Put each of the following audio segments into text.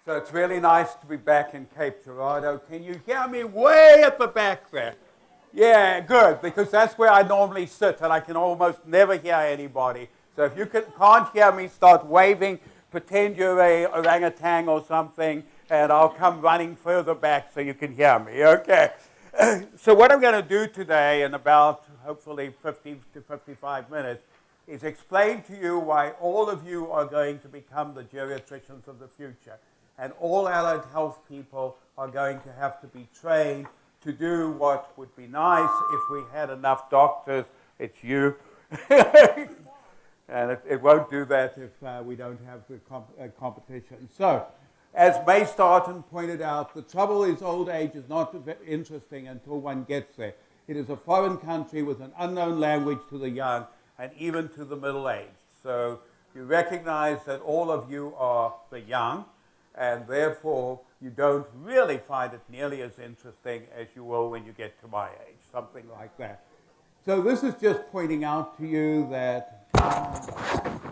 So it's really nice to be back in Cape Girardeau. Can you hear me way at the back there? Yeah, good, because that's where I normally sit, and I can almost never hear anybody. So if you can't hear me, start waving, pretend you're a orangutan or something, and I'll come running further back so you can hear me. Okay. So what I'm going to do today in about, hopefully, 50 to 55 minutes is explain to you why all of you are going to become the geriatricians of the future. And all allied health people are going to have to be trained to do what would be nice if we had enough doctors. It's you. And it won't do that if we don't have the competition. So, as May Starton pointed out, the trouble is old age is not interesting until one gets there. It is a foreign country with an unknown language to the young and even to the middle-aged. So you recognize that all of you are the young, and therefore you don't really find it nearly as interesting as you will when you get to my age, something like that. So this is just pointing out to you that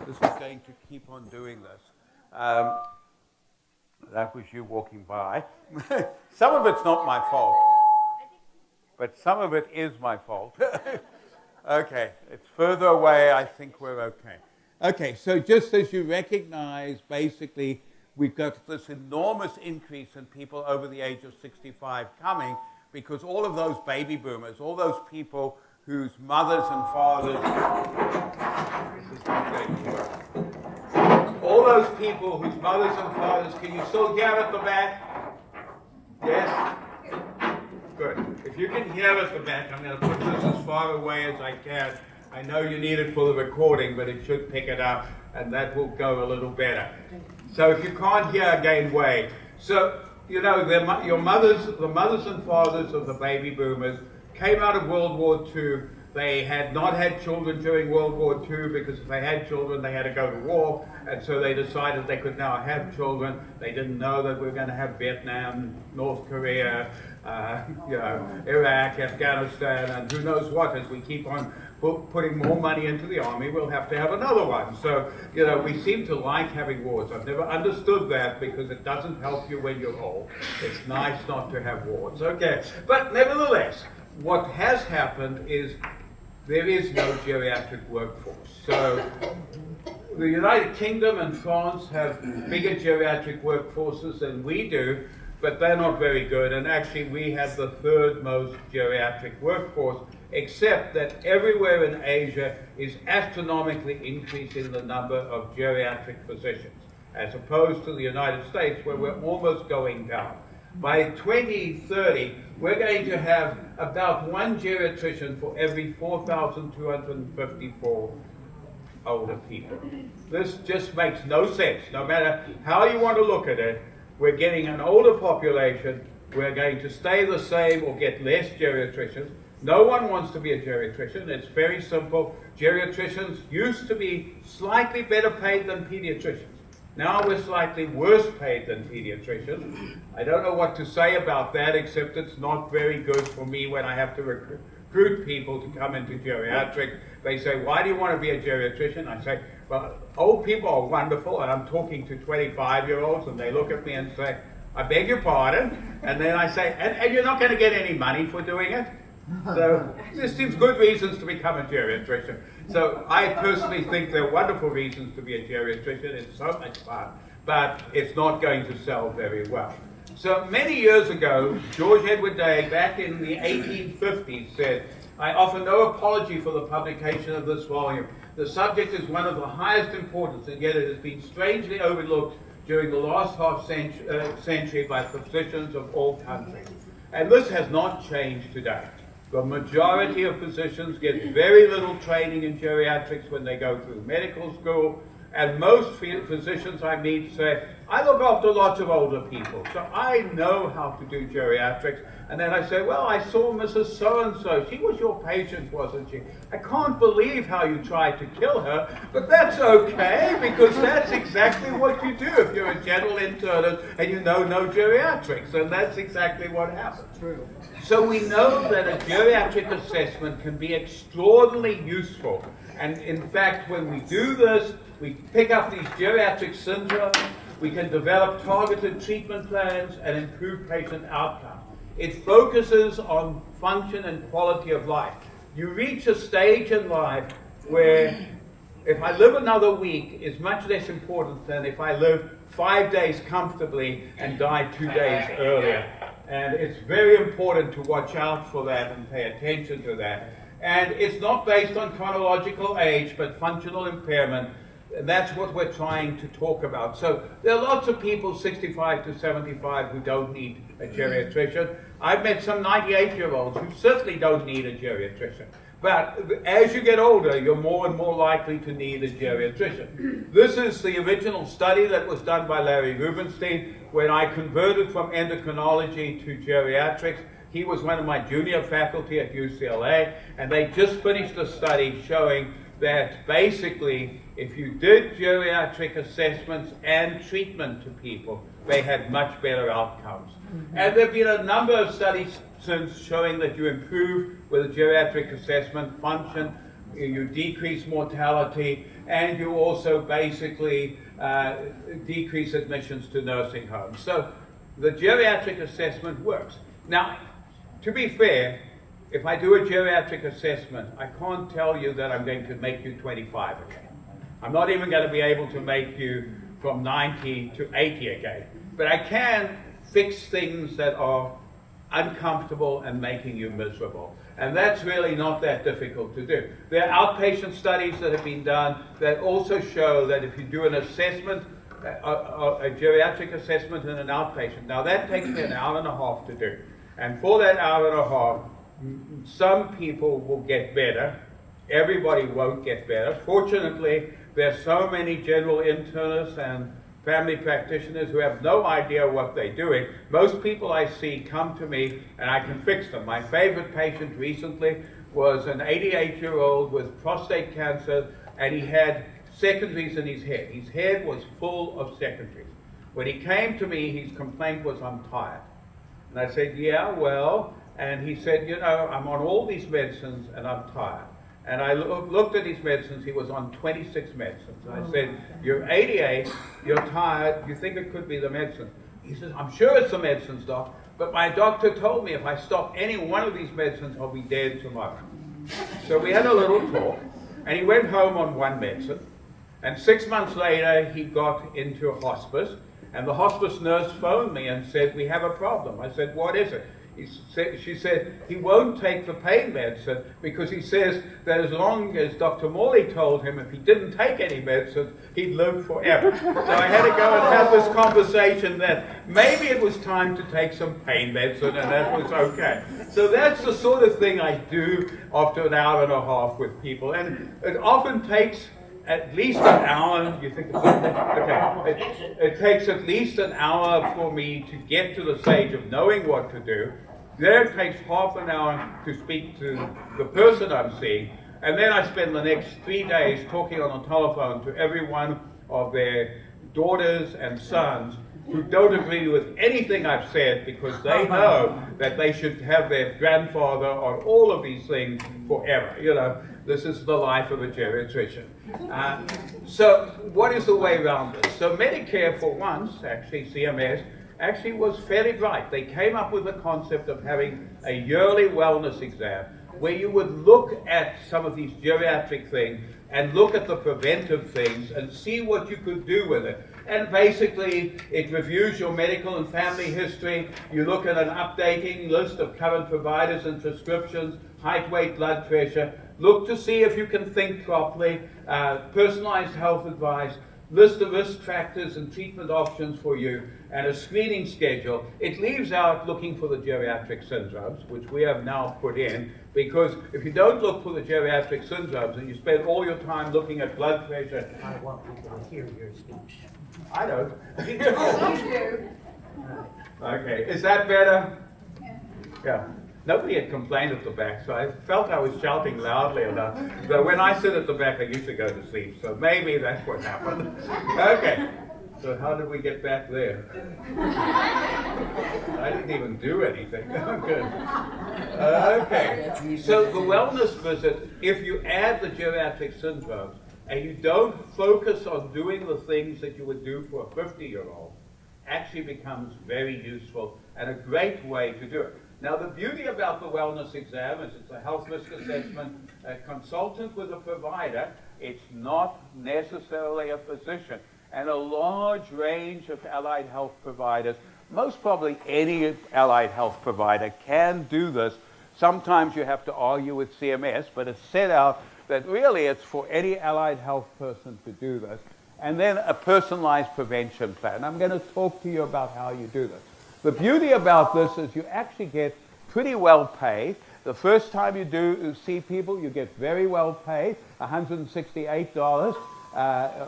this is going to keep on doing this. That was you walking by. Some of it's not my fault, but some of it is my fault. Okay, it's further away. I think we're okay. Okay, so just as you recognize, basically, we've got this enormous increase in people over the age of 65 coming because all of those baby boomers, all those people whose mothers and fathers, all those people whose mothers and fathers, can you still hear at the back? Yes? Good. If you can hear at the back, I'm going to put this as far away as I can. I know you need it for the recording, but it should pick it up, and that will go a little better. So if you can't hear, again, wait. So, you know, the mothers and fathers of the baby boomers came out of World War II. They had not had children during World War II because if they had children, they had to go to war. And so they decided they could now have children. They didn't know that we were going to have Vietnam, North Korea, Iraq, Afghanistan, and who knows what. As we keep on putting more money into the army, we'll have to have another one. So, you know, we seem to like having wars. I've never understood that because it doesn't help you when you're old. It's nice not to have wars. Okay. But nevertheless, what has happened is there is no geriatric workforce. So the United Kingdom and France have bigger geriatric workforces than we do, but they're not very good. And actually, we have the third most geriatric workforce, except that everywhere in Asia is astronomically increasing the number of geriatric physicians, as opposed to the United States, where we're almost going down. By 2030, we're going to have about one geriatrician for every 4,254 older people. This just makes no sense. No matter how you want to look at it, we're getting an older population. We're going to stay the same or get less geriatricians. No one wants to be a geriatrician. It's very simple. Geriatricians used to be slightly better paid than pediatricians. Now we're slightly worse paid than pediatricians. I don't know what to say about that, except it's not very good for me when I have to recruit people to come into geriatric. They say, why do you want to be a geriatrician? I say, well, old people are wonderful, and I'm talking to 25-year-olds, and they look at me and say, I beg your pardon. And then I say, and you're not going to get any money for doing it? So this seems good reasons to become a geriatrician. So I personally think there are wonderful reasons to be a geriatrician. It's so much fun, but it's not going to sell very well. So many years ago, George Edward Day, back in the 1850s, said, I offer no apology for the publication of this volume. The subject is one of the highest importance, and yet it has been strangely overlooked during the last half century by physicians of all countries. And this has not changed today. The majority of physicians get very little training in geriatrics when they go through medical school, and most physicians I meet say, I look after lots of older people, so I know how to do geriatrics. And then I say, well, I saw Mrs. So-and-so. She was your patient, wasn't she? I can't believe how you tried to kill her, but that's okay, because that's exactly what you do if you're a general internist and you know no geriatrics, and that's exactly what happens. True. So we know that a geriatric assessment can be extraordinarily useful. And in fact, when we do this, we pick up these geriatric syndromes, We can develop targeted treatment plans and improve patient outcomes. It focuses on function and quality of life. You reach a stage in life where if I live another week is much less important than if I live 5 days comfortably and die 2 days earlier. And it's very important to watch out for that and pay attention to that. And it's not based on chronological age, but functional impairment. And that's what we're trying to talk about. So there are lots of people 65 to 75 who don't need a geriatrician. I've met some 98-year-olds who certainly don't need a geriatrician. But as you get older, you're more and more likely to need a geriatrician. This is the original study that was done by Larry Rubenstein when I converted from endocrinology to geriatrics. He was one of my junior faculty at UCLA, and they just finished a study showing that basically if you did geriatric assessments and treatment to people, they had much better outcomes. And there have been a number of studies since showing that you improve with a geriatric assessment function, you decrease mortality, and you also basically decrease admissions to nursing homes. So the geriatric assessment works. Now, to be fair, if I do a geriatric assessment, I can't tell you that I'm going to make you 25 again. I'm not even going to be able to make you from 90 to 80 again. But I can fix things that are uncomfortable and making you miserable. And that's really not that difficult to do. There are outpatient studies that have been done that also show that if you do an assessment, a geriatric assessment in an outpatient, now that takes me an hour and a half to do. And for that hour and a half, some people will get better. Everybody won't get better. Fortunately, there's so many general internists and family practitioners who have no idea what they're doing. Most people I see come to me and I can fix them. My favorite patient recently was an 88-year-old with prostate cancer, and he had secondaries in his head. His head was full of secondaries. When he came to me, his complaint was, "I'm tired." And I said, "Yeah, well," and he said, "You know, I'm on all these medicines and I'm tired." And I looked at his medicines. He was on 26 medicines. And I said, "You're 88, you're tired, you think it could be the medicine?" He says, "I'm sure it's the medicines, doc, but my doctor told me if I stop any one of these medicines, I'll be dead tomorrow." So we had a little talk, and he went home on one medicine. And 6 months later, he got into a hospice, and the hospice nurse phoned me and said, "We have a problem." I said, "What is it?" She said, "He won't take the pain medicine because he says that as long as Dr. Morley told him if he didn't take any medicine, he'd live forever." So I had to go and have this conversation that maybe it was time to take some pain medicine, and that was okay. So that's the sort of thing I do after an hour and a half with people. And it often takes at least an hour. You think it's okay? It takes at least an hour for me to get to the stage of knowing what to do. Then it takes half an hour to speak to the person I'm seeing, and then I spend the next 3 days talking on the telephone to every one of their daughters and sons who don't agree with anything I've said, because they know that they should have their grandfather on all of these things forever. You know, this is the life of a geriatrician. So what is the way around this? So Medicare, for once, actually CMS, actually was fairly bright. They came up with the concept of having a yearly wellness exam where you would look at some of these geriatric things and look at the preventive things and see what you could do with it. And basically, it reviews your medical and family history. You look at an updating list of current providers and prescriptions, height, weight, blood pressure. Look to see if you can think properly, personalized health advice, list of risk factors and treatment options for you, and a screening schedule. It leaves out looking for the geriatric syndromes, which we have now put in, because if you don't look for the geriatric syndromes and you spend all your time looking at blood pressure... I want people to hear your speech. I don't. Okay, is that better? Yeah. Nobody had complained at the back, so I felt I was shouting loudly enough. But when I sit at the back, I usually go to sleep, so maybe that's what happened. Okay, so how did we get back there? I didn't even do anything. Good. Okay, so the wellness visit, if you add the geriatric syndromes, and you don't focus on doing the things that you would do for a 50-year-old, actually becomes very useful and a great way to do it. Now, the beauty about the wellness exam is it's a health risk assessment, a consultant with a provider. It's not necessarily a physician. And a large range of allied health providers, most probably any allied health provider, can do this. Sometimes you have to argue with CMS, but it's set out that really it's for any allied health person to do this. And then a personalized prevention plan. I'm going to talk to you about how you do this. The beauty about this is you actually get pretty well paid. The first time you see people, you get very well paid, $168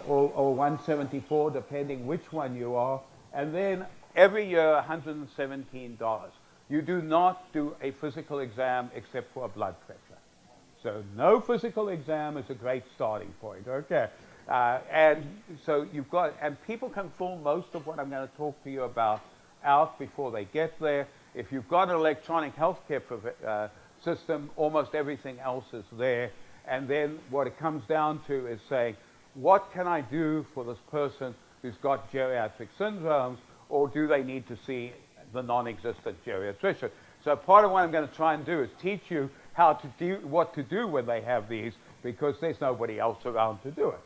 or $174, depending which one you are. And then every year, $117. You do not do a physical exam except for a blood pressure. So no physical exam is a great starting point, okay? And so you've got, and people can fill most of what I'm going to talk to you about out before they get there. If you've got an electronic healthcare system, almost everything else is there. And then what it comes down to is saying, what can I do for this person who's got geriatric syndromes, or do they need to see the non-existent geriatrician? So part of what I'm going to try and do is teach you how to do what to do when they have these, because there's nobody else around to do it.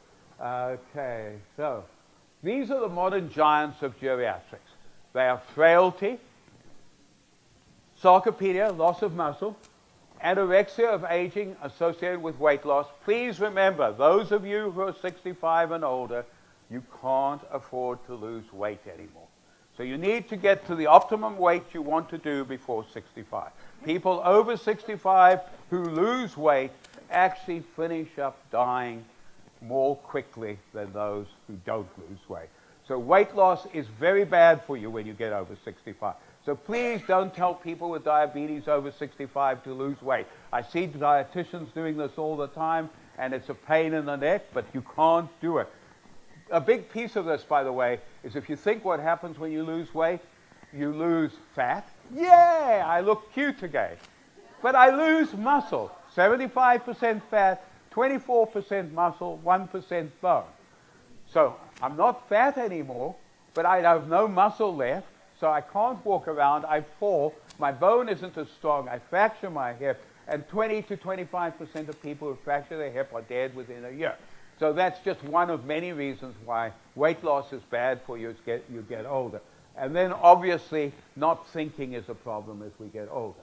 Okay, so these are the modern giants of geriatrics. They are frailty, sarcopenia, loss of muscle, anorexia of aging associated with weight loss. Please remember, those of you who are 65 and older, you can't afford to lose weight anymore. So you need to get to the optimum weight you want to do before 65. People over 65 who lose weight actually finish up dying more quickly than those who don't lose weight. So weight loss is very bad for you when you get over 65. So please don't tell people with diabetes over 65 to lose weight. I see dietitians doing this all the time, and it's a pain in the neck, but you can't do it. A big piece of this, by the way, is if you think what happens when you lose weight, you lose fat. Yeah, I look cute again. But I lose muscle. 75% fat, 24% muscle, 1% bone. So I'm not fat anymore, but I have no muscle left, so I can't walk around. I fall. My bone isn't as strong. I fracture my hip, and 20 to 25% of people who fracture their hip are dead within a year. So that's just one of many reasons why weight loss is bad for you as you get older. And then obviously not thinking is a problem as we get older.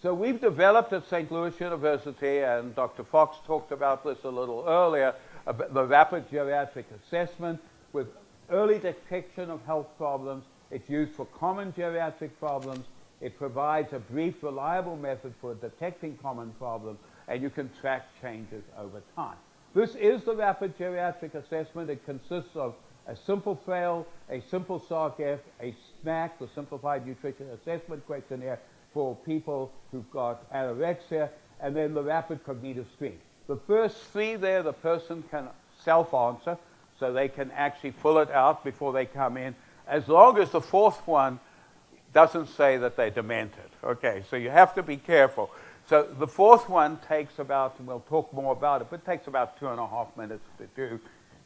So we've developed at St. Louis University, and Dr. Fox talked about this a little earlier, about the rapid geriatric assessment with early detection of health problems. It's used for common geriatric problems. It provides a brief, reliable method for detecting common problems, and you can track changes over time. This is the rapid geriatric assessment. It consists of a simple FAIL, a simple SARC-F, a SNAC, the Simplified Nutrition Assessment Questionnaire for people who've got anorexia, and then the rapid cognitive screen. The first three there, the person can self-answer, so they can actually fill it out before they come in, as long as the fourth one doesn't say that they're demented. Okay, so you have to be careful. So the fourth one takes about, and we'll talk more about it, but it takes about 2.5 minutes to do.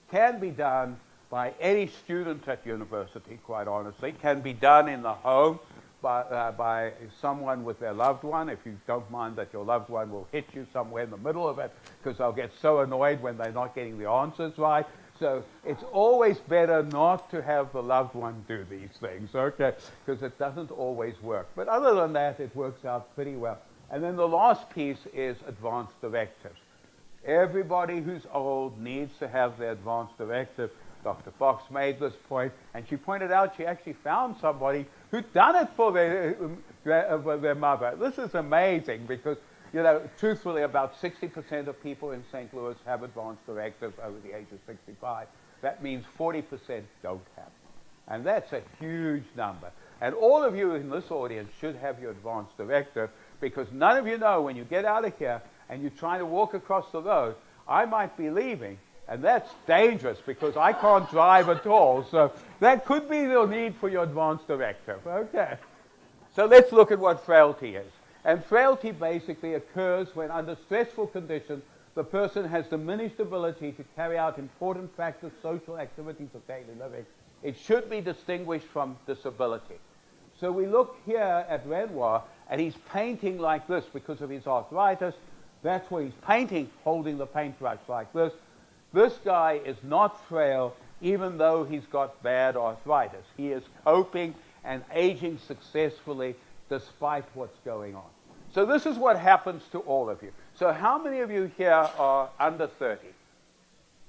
Can be done by any student at university, quite honestly. Can be done in the home by someone with their loved one, if you don't mind that your loved one will hit you somewhere in the middle of it, because they'll get so annoyed when they're not getting the answers right. So it's always better not to have the loved one do these things, okay, because it doesn't always work. But other than that, it works out pretty well. And then the last piece is advanced directives. Everybody who's old needs to have their advanced directive. Dr. Fox made this point, and she pointed out she actually found somebody who'd done it for their mother. This is amazing because, you know, truthfully, about 60% of people in St. Louis have advanced directives over the age of 65. That means 40% don't have them. And that's a huge number. And all of you in this audience should have your advanced directive, because none of you know when you get out of here and you're trying to walk across the road, I might be leaving, and that's dangerous because I can't drive at all. So that could be the need for your advanced directive. Okay. So let's look at what frailty is. And frailty basically occurs when under stressful conditions, the person has diminished ability to carry out important practice, social activities of daily living. It should be distinguished from disability. So we look here at Renoir, and he's painting like this because of his arthritis. That's where he's painting, holding the paintbrush like this. This guy is not frail, even though he's got bad arthritis. He is coping and aging successfully despite what's going on. So this is what happens to all of you. So how many of you here are under 30?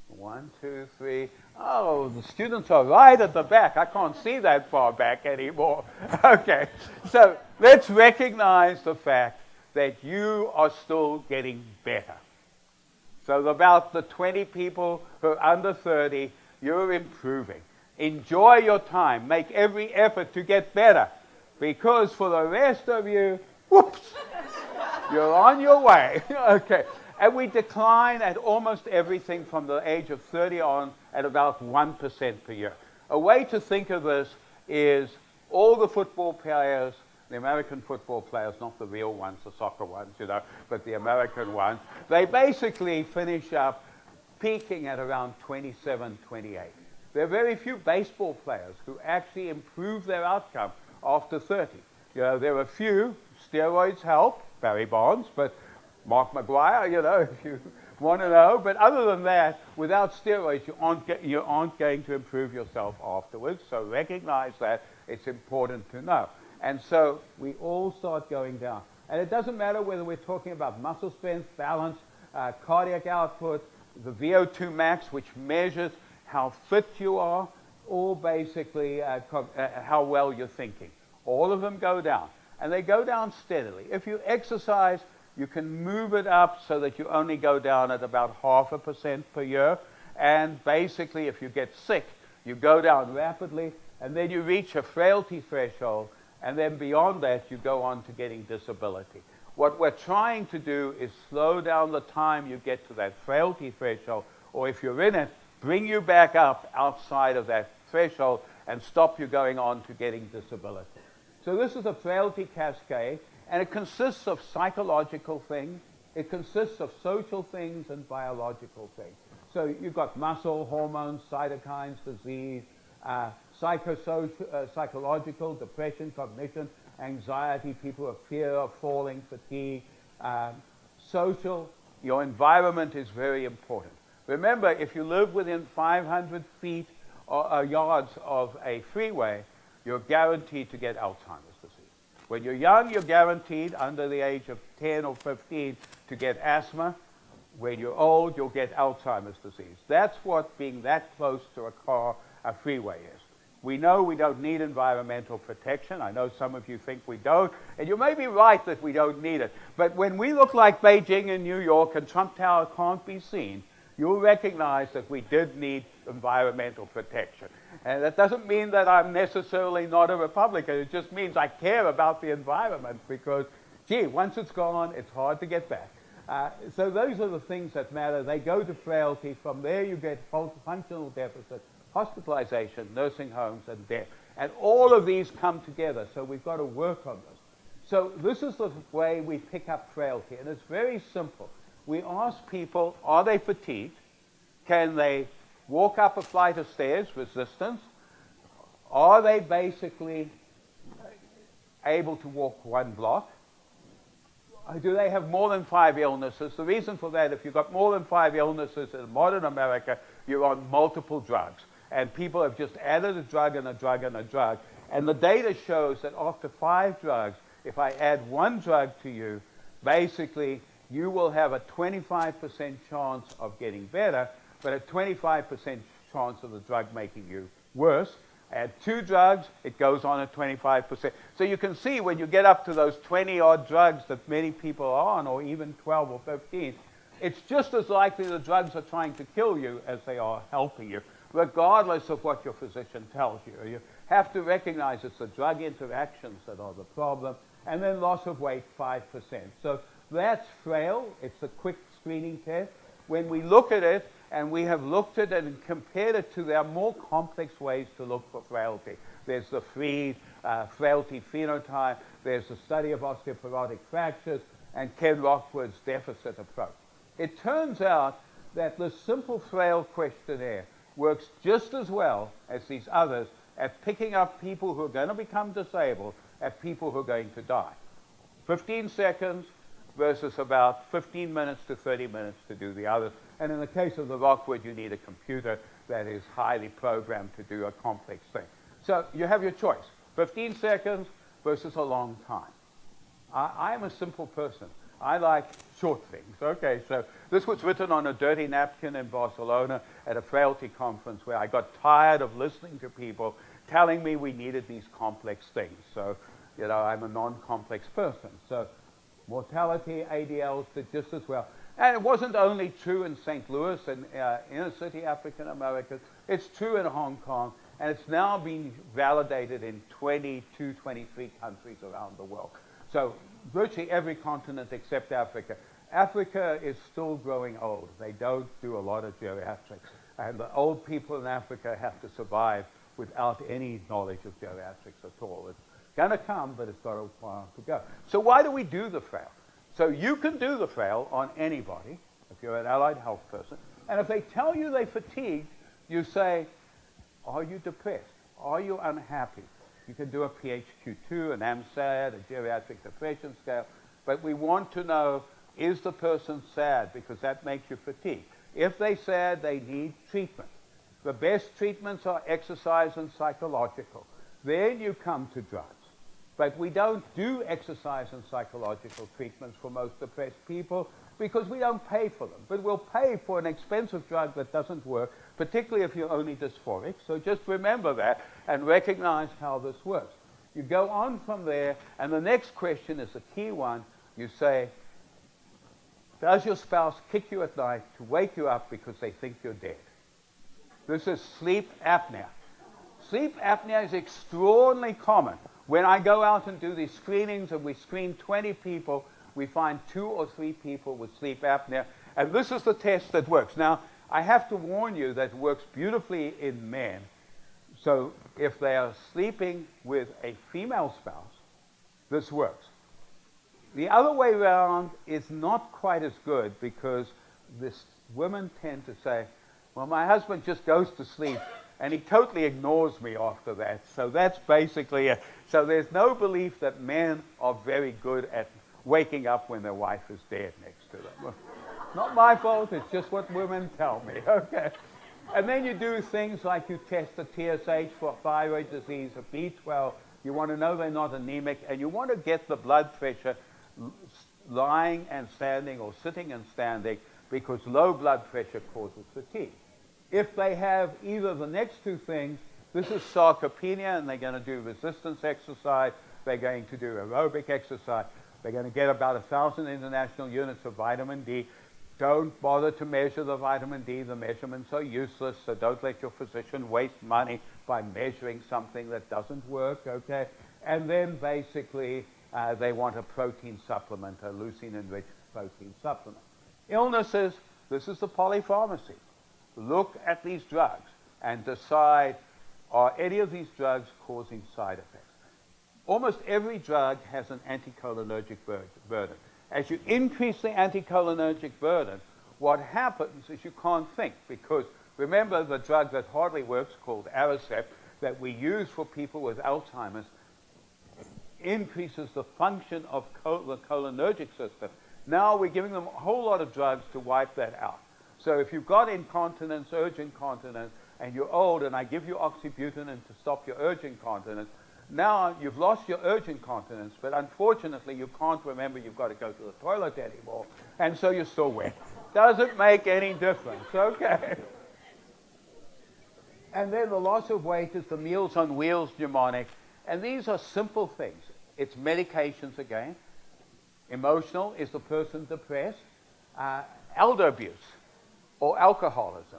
1, 2, 3. Oh, the students are right at the back. I can't see that far back anymore. Okay, so let's recognize the fact that you are still getting better. So about the 20 people who are under 30, you're improving. Enjoy your time. Make every effort to get better. Because for the rest of you, whoops, you're on your way. Okay. And we decline at almost everything from the age of 30 on at about 1% per year. A way to think of this is all the football players, the American football players, not the real ones, the soccer ones, but the American ones, they basically finish up peaking at around 27, 28. There are very few baseball players who actually improve their outcome after 30. There are a few. Steroids help, Barry Bonds, but Mark McGuire, if you want to know. But other than that, without steroids, you aren't going to improve yourself afterwards. So recognize that. It's important to know. And so we all start going down. And it doesn't matter whether we're talking about muscle strength, balance, cardiac output, the VO2 max, which measures how fit you are, or basically how well you're thinking. All of them go down. And they go down steadily. If you exercise, you can move it up so that you only go down at about 0.5% per year. And basically, if you get sick, you go down rapidly, and then you reach a frailty threshold, and then beyond that, you go on to getting disability. What we're trying to do is slow down the time you get to that frailty threshold, or if you're in it, bring you back up outside of that threshold and stop you going on to getting disability. So this is a frailty cascade, and it consists of psychological things, it consists of social things and biological things. So you've got muscle, hormones, cytokines, disease, psychological, depression, cognition, anxiety, people have fear of falling, fatigue. Social, your environment is very important. Remember, if you live within 500 feet or yards of a freeway, you're guaranteed to get Alzheimer's disease. When you're young, you're guaranteed under the age of 10 or 15 to get asthma. When you're old, you'll get Alzheimer's disease. That's what being that close to a freeway is. We know we don't need environmental protection. I know some of you think we don't, and you may be right that we don't need it. But when we look like Beijing and New York and Trump Tower can't be seen, you'll recognize that we did need environmental protection. And that doesn't mean that I'm necessarily not a Republican. It just means I care about the environment because, gee, once it's gone, it's hard to get back. So those are the things that matter. They go to frailty. From there, you get functional deficit, hospitalization, nursing homes, and death. And all of these come together, so we've got to work on this. So this is the way we pick up frailty, and it's very simple. We ask people, are they fatigued? Can they walk up a flight of stairs, resistance? Are they basically able to walk 1 block? Do they have more than 5 illnesses? The reason for that, if you've got more than 5 illnesses in modern America, you're on multiple drugs. And people have just added a drug and a drug and a drug. And the data shows that after 5 drugs, if I add 1 drug to you, basically you will have a 25% chance of getting better, but a 25% chance of the drug making you worse. Add 2 drugs, it goes on at 25%. So you can see when you get up to those 20-odd drugs that many people are on, or even 12 or 15, it's just as likely the drugs are trying to kill you as they are helping you, regardless of what your physician tells you. You have to recognize it's the drug interactions that are the problem, and then loss of weight, 5%. So that's frail. It's a quick screening test. When we look at it, and we have looked at it and compared it to, there are more complex ways to look for frailty. There's the frailty phenotype, there's the study of osteoporotic fractures, and Ken Rockwood's deficit approach. It turns out that the simple frail questionnaire works just as well as these others at picking up people who are going to become disabled at people who are going to die. 15 seconds versus about 15 minutes to 30 minutes to do the others. And in the case of the Rockwood, you need a computer that is highly programmed to do a complex thing. So you have your choice, 15 seconds versus a long time. I'm a simple person. I like short things. Okay, so this was written on a dirty napkin in Barcelona at a frailty conference where I got tired of listening to people telling me we needed these complex things. So, you know, I'm a non-complex person. So mortality, ADLs did just as well. And it wasn't only true in St. Louis and inner city African Americans. It's true in Hong Kong, and it's now being validated in 22, 23 countries around the world. So virtually every continent except Africa. Africa is still growing old. They don't do a lot of geriatrics. And the old people in Africa have to survive without any knowledge of geriatrics at all. It's going to come, but it's got a while to go. So why do we do the frail? So you can do the frail on anybody, if you're an allied health person. And if they tell you they're fatigued, you say, are you depressed? Are you unhappy? You can do a PHQ-2, an AMSAD, a geriatric depression scale. But we want to know, is the person sad? Because that makes you fatigued. If they're sad, they need treatment. The best treatments are exercise and psychological. Then you come to drugs. But we don't do exercise and psychological treatments for most depressed people because we don't pay for them. But we'll pay for an expensive drug that doesn't work, particularly if you're only dysphoric. So just remember that and recognize how this works. You go on from there, and the next question is a key one. You say, does your spouse kick you at night to wake you up because they think you're dead? This is sleep apnea. Sleep apnea is extraordinarily common. When I go out and do these screenings and we screen 20 people, we find 2 or 3 people with sleep apnea. And this is the test that works. Now, I have to warn you that it works beautifully in men. So if they are sleeping with a female spouse, this works. The other way around is not quite as good because women tend to say, well, my husband just goes to sleep and he totally ignores me after that. So that's basically it. So there's no belief that men are very good at waking up when their wife is dead next to them. Well, not my fault, it's just what women tell me, okay? And then you do things like you test the TSH for thyroid disease, a B12. You want to know they're not anemic, and you want to get the blood pressure lying and standing or sitting and standing because low blood pressure causes fatigue. If they have either the next 2 things, this is sarcopenia, and they're going to do resistance exercise, they're going to do aerobic exercise, they're going to get about 1,000 international units of vitamin D. Don't bother to measure the vitamin D. The measurements are useless, so don't let your physician waste money by measuring something that doesn't work, okay? And then basically, they want a protein supplement, a leucine-enriched protein supplement. Illnesses, this is the polypharmacy. Look at these drugs and decide, are any of these drugs causing side effects? Almost every drug has an anticholinergic burden. As you increase the anticholinergic burden, what happens is you can't think because remember the drug that hardly works called Aricept that we use for people with Alzheimer's increases the function of the cholinergic system. Now we're giving them a whole lot of drugs to wipe that out. So if you've got incontinence, urge incontinence, and you're old, and I give you oxybutynin to stop your urge incontinence, now you've lost your urge incontinence, but unfortunately you can't remember you've got to go to the toilet anymore, and so you're still wet. Doesn't make any difference, okay? And then the loss of weight is the Meals on Wheels mnemonic, and these are simple things. It's medications again. Emotional, is the person depressed? Elder abuse or alcoholism.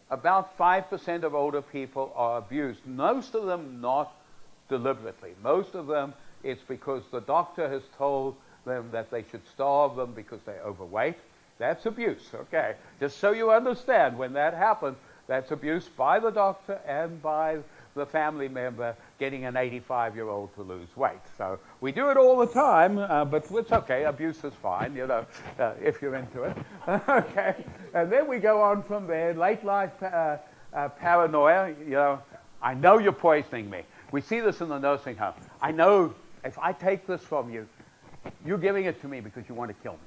About 5% of older people are abused. Most of them not deliberately. Most of them, it's because the doctor has told them that they should starve them because they're overweight. That's abuse, okay? Just so you understand, when that happens, that's abuse by the doctor and by the family member getting an 85-year-old to lose weight. So we do it all the time, but it's okay. Abuse is fine, you know, if you're into it. Okay, and then we go on from there. Late life paranoia. You know, I know you're poisoning me. We see this in the nursing home. I know if I take this from you, you're giving it to me because you want to kill me.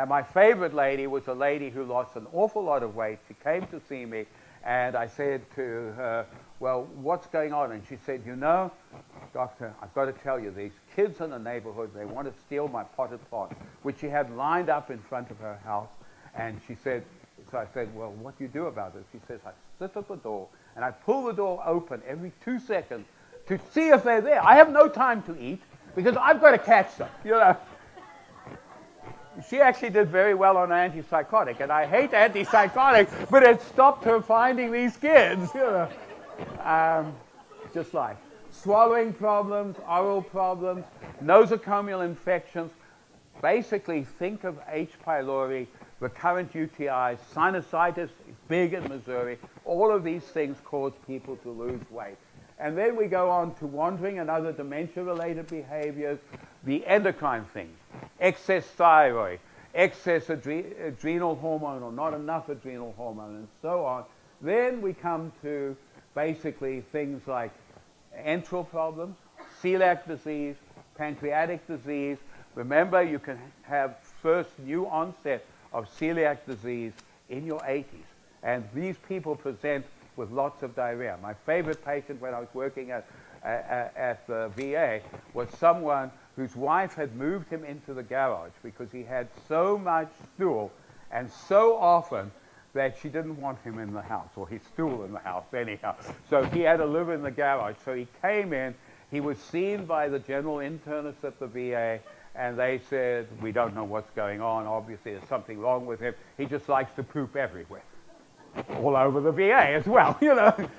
My favorite lady was a lady who lost an awful lot of weight. She came to see me, and I said to her, well, what's going on? And she said, you know, doctor, I've got to tell you, these kids in the neighborhood, they want to steal my potted plant, which she had lined up in front of her house. And she said, so I said, well, what do you do about it? She says, I sit at the door, and I pull the door open every 2 seconds to see if they're there. I have no time to eat because I've got to catch them, you know. She actually did very well on antipsychotic, and I hate antipsychotic, but it stopped her finding these kids, you know. Just like swallowing problems, oral problems, nosocomial infections. Basically, think of H. pylori, recurrent UTIs, sinusitis, big in Missouri. All of these things cause people to lose weight. And then we go on to wandering and other dementia-related behaviors, the endocrine things, excess thyroid, excess adrenal hormone or not enough adrenal hormone, and so on. Then we come to basically things like enteral problems, celiac disease, pancreatic disease. Remember, you can have first new onset of celiac disease in your 80s. And these people present with lots of diarrhea. My favorite patient when I was working at the VA was someone whose wife had moved him into the garage because he had so much stool and so often that she didn't want him in the house, or his stool in the house anyhow. So he had to live in the garage. So he came in, he was seen by the general internist at the VA, and they said, we don't know what's going on. Obviously, there's something wrong with him. He just likes to poop everywhere. All over the VA as well, you know.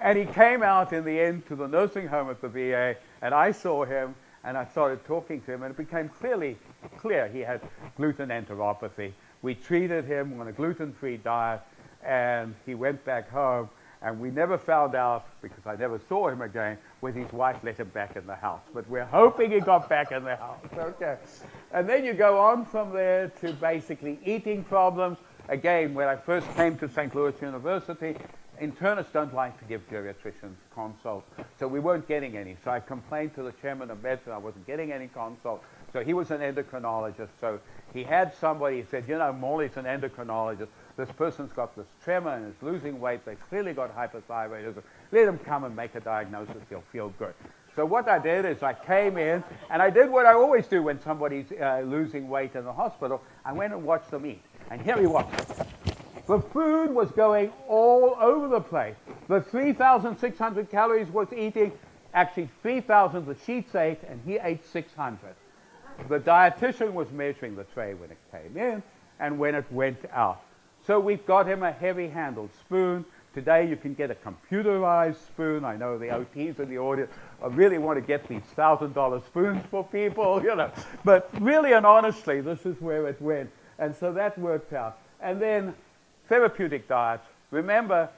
And he came out in the end to the nursing home at the VA, and I saw him, and I started talking to him, and it became clear he had gluten enteropathy. We treated him on a gluten-free diet, and he went back home, and we never found out, because I never saw him again, whether his wife let him back in the house. But we're hoping he got back in the house, okay. And then you go on from there to basically eating problems. Again, when I first came to St. Louis University, internists don't like to give geriatricians consults, so we weren't getting any. So I complained to the chairman of medicine I wasn't getting any consults. So he was an endocrinologist, so he had somebody, he said, you know, Morley's an endocrinologist. This person's got this tremor and is losing weight. They've clearly got hypothyroidism. Let him come and make a diagnosis. He'll feel good. So what I did is I came in, and I did what I always do when somebody's losing weight in the hospital. I went and watched them eat. And here he was. The food was going all over the place. The 3,600 calories was eating, actually 3,000 the sheets ate, and he ate 600. The dietitian was measuring the tray when it came in and when it went out. So we've got him a heavy-handled spoon. Today you can get a computerized spoon. I know the OTs in the audience really want to get these $1,000 spoons for people, you know. But really and honestly, this is where it went. And so that worked out. And then therapeutic diets. Remember,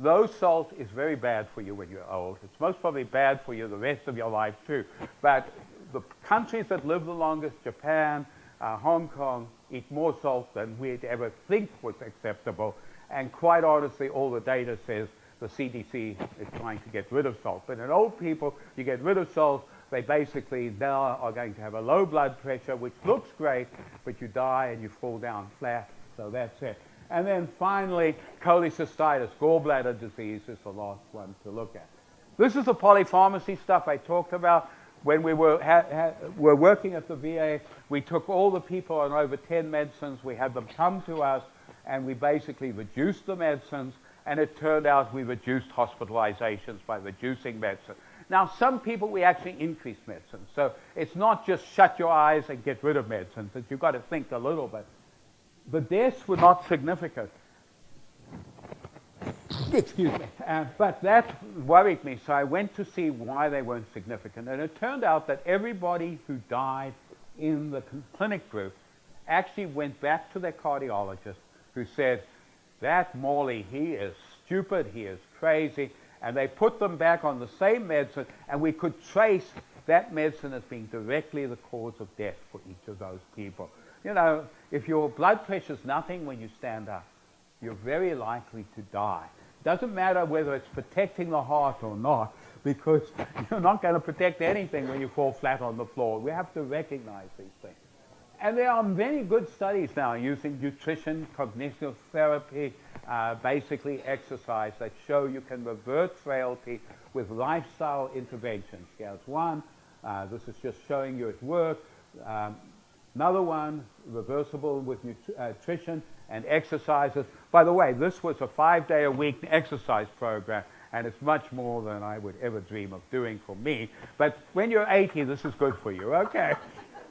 low salt is very bad for you when you're old. It's most probably bad for you the rest of your life too. But the countries that live the longest, Japan, Hong Kong, eat more salt than we'd ever think was acceptable. And quite honestly, all the data says the CDC is trying to get rid of salt. But in old people, you get rid of salt, they basically now are going to have a low blood pressure, which looks great, but you die and you fall down flat. So that's it. And then finally, cholecystitis, gallbladder disease is the last one to look at. This is the polypharmacy stuff I talked about. When we were working at the VA, we took all the people on over 10 medicines. We had them come to us, and we basically reduced the medicines, and it turned out we reduced hospitalizations by reducing medicine. Now, some people, we actually increased medicine. So it's not just shut your eyes and get rid of medicines. You've got to think a little bit. The deaths were not significant. Excuse me. But that worried me, so I went to see why they weren't significant. And it turned out that everybody who died in the clinic group actually went back to their cardiologist, who said, that Morley, he is stupid, he is crazy, And they put them back on the same medicine, and we could trace that medicine as being directly the cause of death for each of those people. You know, if your blood pressure is nothing when you stand up, you're very likely to die. Doesn't matter whether it's protecting the heart or not, because you're not going to protect anything when you fall flat on the floor. We have to recognize these things. And there are many good studies now using nutrition, cognitive therapy, basically exercise, that show you can revert frailty with lifestyle interventions. Here's one. This is just showing you at work. Another one, reversible with nutrition and exercises. By the way, this was a 5-day-a-week exercise program, and it's much more than I would ever dream of doing for me. But when you're 80, this is good for you, okay?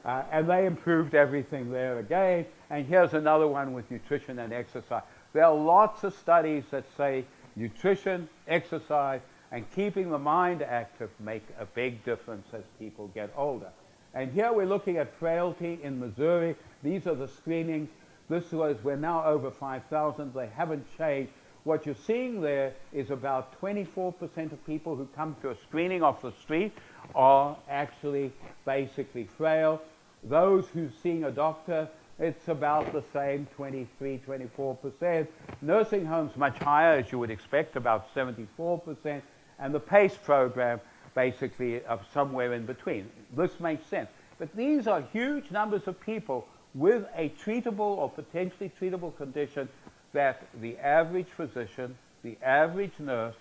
And they improved everything there again. And here's another one with nutrition and exercise. There are lots of studies that say nutrition, exercise, and keeping the mind active make a big difference as people get older. And here we're looking at frailty in Missouri. These are the screenings. We're now over 5,000. They haven't changed. What you're seeing there is about 24% of people who come to a screening off the street are actually basically frail. Those who're seeing a doctor, it's about the same, 23, 24%. Nursing homes much higher, as you would expect, about 74%. And the PACE program, basically, of somewhere in between. This makes sense. But these are huge numbers of people with a treatable or potentially treatable condition that the average physician, the average nurse,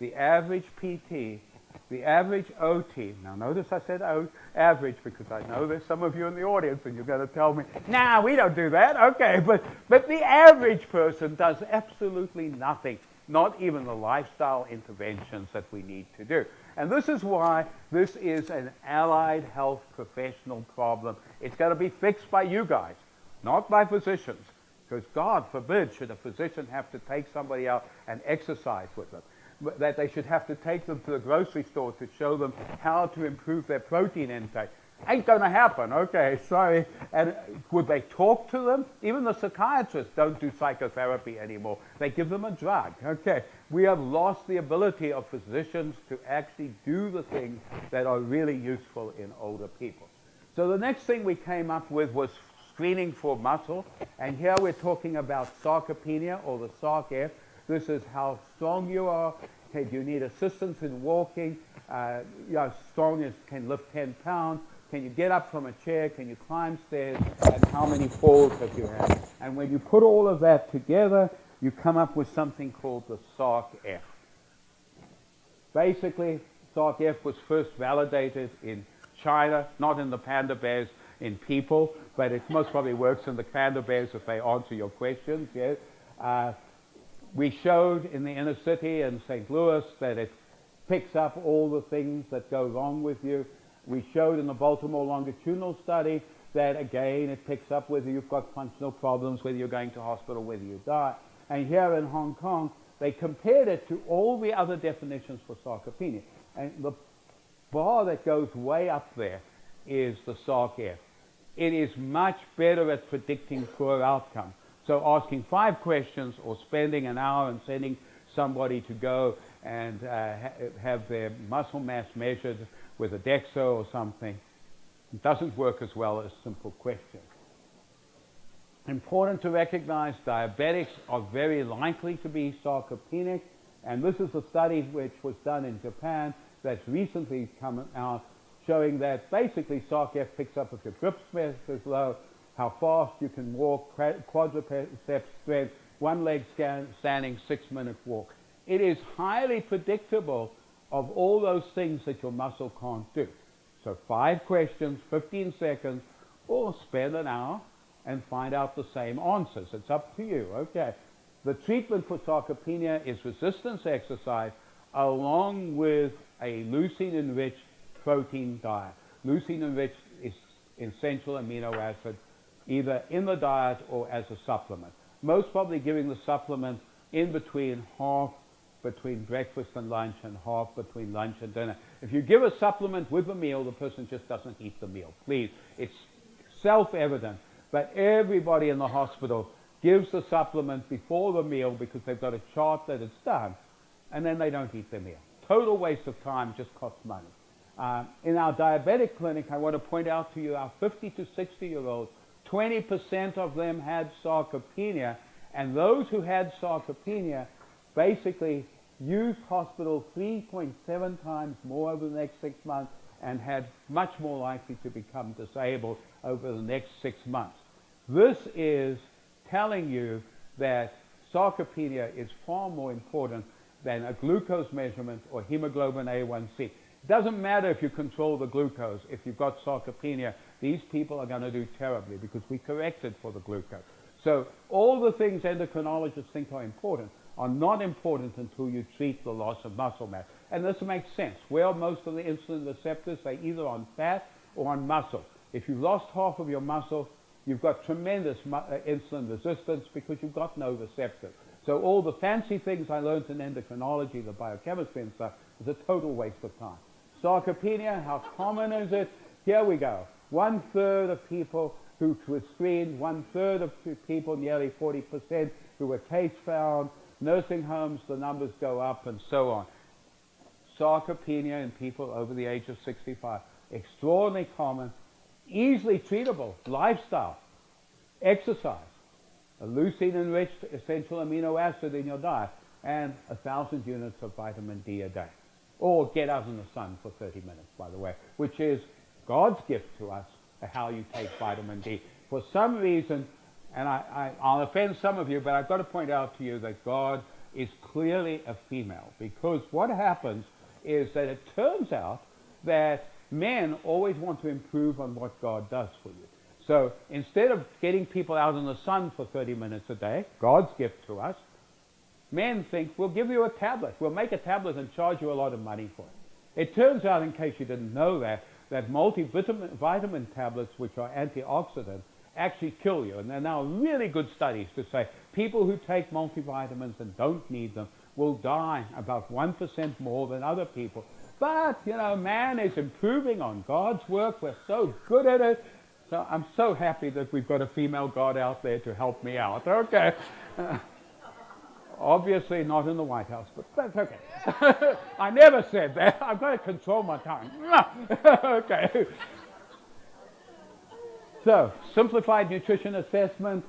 the average PT, the average OT, now notice I said average because I know there's some of you in the audience and you're going to tell me, nah, we don't do that. Okay, but the average person does absolutely nothing, not even the lifestyle interventions that we need to do. And this is why this is an allied health professional problem. It's got to be fixed by you guys, not by physicians. Because God forbid should a physician have to take somebody out and exercise with them. That they should have to take them to the grocery store to show them how to improve their protein intake. Ain't going to happen. Okay, sorry. And would they talk to them? Even the psychiatrists don't do psychotherapy anymore. They give them a drug. Okay, we have lost the ability of physicians to actually do the things that are really useful in older people. So the next thing we came up with was screening for muscle. And here we're talking about sarcopenia, or the SARC-F. This is how strong you are. Okay, do you need assistance in walking? Strong as can lift 10 pounds. Can you get up from a chair? Can you climb stairs? And how many falls have you had? And when you put all of that together, you come up with something called the SARC-F. Basically, SARC-F was first validated in China, not in the panda bears in people, but it most probably works in the panda bears if they answer your questions. Yes. We showed in the inner city in St. Louis that it picks up all the things that go wrong with you. We showed in the Baltimore longitudinal study that, again, it picks up whether you've got functional problems, whether you're going to hospital, whether you die. And here in Hong Kong, they compared it to all the other definitions for sarcopenia. And the bar that goes way up there is the SARC-F. It is much better at predicting poor outcomes. So asking 5 questions or spending an hour and sending somebody to go and have their muscle mass measured with a DEXA or something, it doesn't work as well as simple questions. Important to recognize diabetics are very likely to be sarcopenic, and this is a study which was done in Japan that's recently come out showing that basically SARC-F picks up if your grip strength is low, how fast you can walk, quadricep strength, one leg standing, 6-minute walk. It is highly predictable of all those things that your muscle can't do. So 5 questions, 15 seconds, or spend an hour and find out the same answers. It's up to you. Okay. The treatment for sarcopenia is resistance exercise along with a leucine-enriched protein diet. Leucine-enriched is essential amino acid either in the diet or as a supplement. Most probably giving the supplement in between, half between breakfast and lunch and half between lunch and dinner. If you give a supplement with a meal, the person just doesn't eat the meal. Please, it's self-evident, but everybody in the hospital gives the supplement before the meal because they've got a chart that it's done. and then they don't eat their meal. Total waste of time, just costs money. In our diabetic clinic, I want to point out to you our 50 to 60-year-olds, 20% of them had sarcopenia, and those who had sarcopenia basically used hospital 3.7 times more over the next 6 months and had much more likely to become disabled over the next 6 months. This is telling you that sarcopenia is far more important than a glucose measurement or hemoglobin A1C. It doesn't matter if you control the glucose. If you've got sarcopenia, these people are going to do terribly because we corrected for the glucose. So all the things endocrinologists think are important are not important until you treat the loss of muscle mass. And this makes sense. Where are most of the insulin receptors? They're either on fat or on muscle. If you've lost half of your muscle, you've got tremendous insulin resistance because you've got no receptors. So all the fancy things I learned in endocrinology, the biochemistry and stuff, is a total waste of time. Sarcopenia, how common is it? Here we go. 1/3 of people who were screened, 1/3 of people, nearly 40%, who were case found. Nursing homes, the numbers go up and so on. Sarcopenia in people over the age of 65, extraordinarily common, easily treatable. Lifestyle, exercise, a leucine-enriched essential amino acid in your diet, and 1,000 units of vitamin D a day. Or get out in the sun for 30 minutes, by the way, which is God's gift to us, how you take vitamin D. For some reason, and I'll offend some of you, but I've got to point out to you that God is clearly a female, because what happens is that it turns out that men always want to improve on what God does for you. So instead of getting people out in the sun for 30 minutes a day, God's gift to us, men think, we'll give you a tablet. We'll make a tablet and charge you a lot of money for it. It turns out, in case you didn't know that multivitamin tablets, which are antioxidants, actually kill you. And there are now really good studies to say people who take multivitamins and don't need them will die about 1% more than other people. But, you know, man is improving on God's work. We're so good at it. So I'm so happy that we've got a female God out there to help me out. Okay. Obviously not in the White House, but that's okay. I never said that. I've got to control my tongue. Okay. So, simplified nutrition assessment.